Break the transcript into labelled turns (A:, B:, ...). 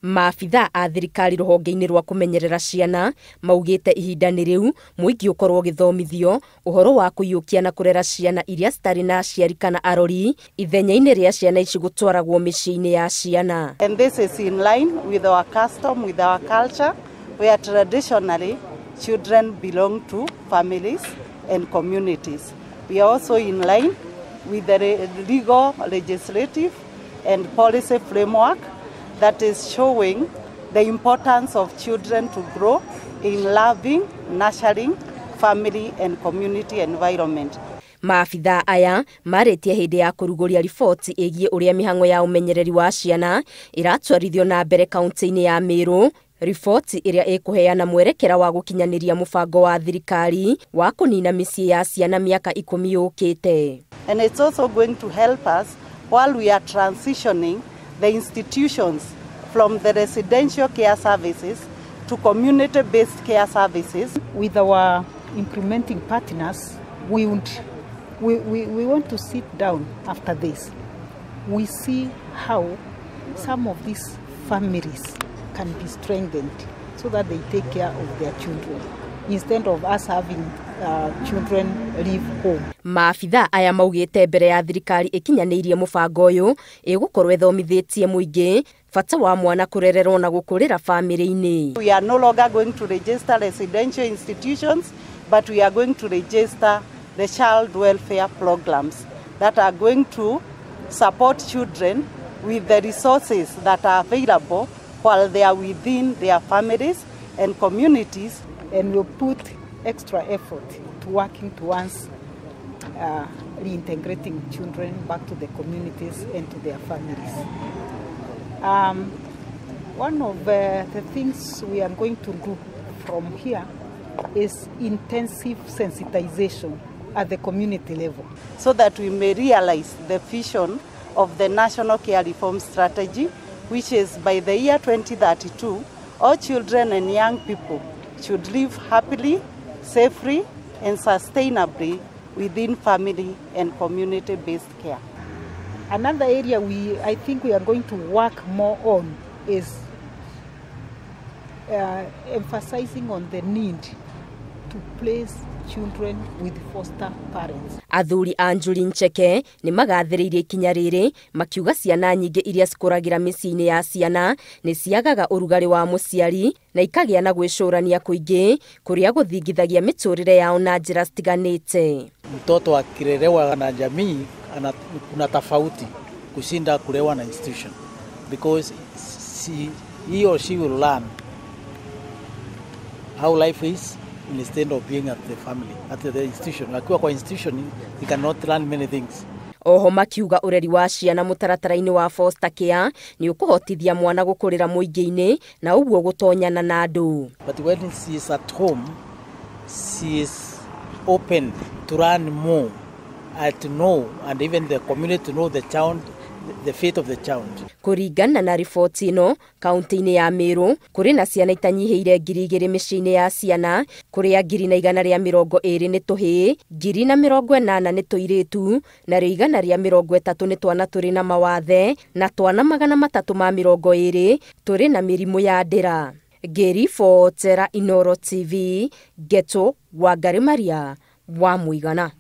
A: Maabitha a thirikari rũhonge-inĩ rwa kũmenyerera ciana maugĩte ihinda-inĩ rĩu mũingĩ ũkorwo gĩthomithio ũhoro wa kũiyũkia na kũrera ciana iria citarĩ na aciari kana arori ithenya-inĩ rĩa ciana ici gũtwaragwo mĩciĩ-inĩ ya ciana.
B: And this is in line with our custom, with our culture, where traditionally children belong to families and communities. We are also in line with the legal, legislative and policy framework that is showing the importance of children to grow in loving, nurturing family and community environment.
A: Maabitha aya marĩtie hĩndĩ ya kũrugũria riboti ĩgiĩ ũrĩa mĩhang'o ya ũmenyereri wa ciana ĩratwarithio na mbere kaunti-inĩ ya Meru, riboti ĩrĩa ĩkũheana mwerekera wa gũkinyanĩria mũbango wa thirikari wa kũnina mĩciĩ ya ciana mĩaka 10 yũkĩte.
B: And it's also going to help us while we are transitioning the institutions from the residential care services to community-based care services.
C: With our implementing partners, we want to sit down after this. We see how some of these families can be strengthened so that they take care of their children, instead of us having children leave home.
A: Maabitha aya maugĩte mbere ya thirikari ĩkinyanĩirie mũbango ũyũ ĩgũkorwo ĩthomithĩtie mũingĩ bata wa mwana kũrererwo na gũkũrĩra famĩlĩ-inĩ.
B: We are no longer going to register residential institutions, but we are going to register the child welfare programs that are going to support children with the resources that are available while they are within their families and communities.
C: And we'll put extra effort to working towards reintegrating children back to the communities and to their families. One of the things we are going to do from here is intensive sensitization at the community level,
B: so that we may realize the vision of the National Care Reform Strategy, which is by the year 2032, all children and young people should live happily, safely and sustainably within family and community-based care.
C: Another area I think we are going to work more on is emphasizing on the need to place children with foster parents.
A: Athuri a Njuri Ncheke nĩ magathĩrĩirie ikinya rĩrĩ makiuga ciana nyingĩ iria cikũragĩra mĩciĩ-inĩ ya ciana nĩ ciagaga ũrugarĩ wa mũciari na ikagĩa na gwĩcũrania kũingĩ kũrĩa gũthingithagia mĩtũrĩre yao na njĩra citiganĩte.
D: Mtoto akilelewa na jamii kuna tofauti kushinda kulewa na institution, because he or she will learn how life is instead of being at the family, at the institution. Akiwa kwa institution, he cannot learn many things.
A: Oho makiuga ũreri wa ciana mũtaratara-inĩ wa foster care nĩ ũkũhotithia mwana gũkũrĩra mũingĩ-inĩ na ũguo gũtonyana na andũ.
D: But when she is at home, she is open to learn more and to know, and even the community to know the child, the fate of the child.
A: Kũringana na riboti ĩno, kaunti-inĩ ya Meru kũrĩ na ciana itanyihĩire 2,000 mĩciĩ-inĩ ya ciana, kũrĩa 120 nĩ tũhĩĩ, 180 nĩ tũirĩtu, na 130 nĩ twana tũrĩ na mawathe, na twana 320 tũrĩ na mĩrimũ ya ndĩra. Ngĩribotera Inooro TV, Geto Wangari Maria wa Mũigana.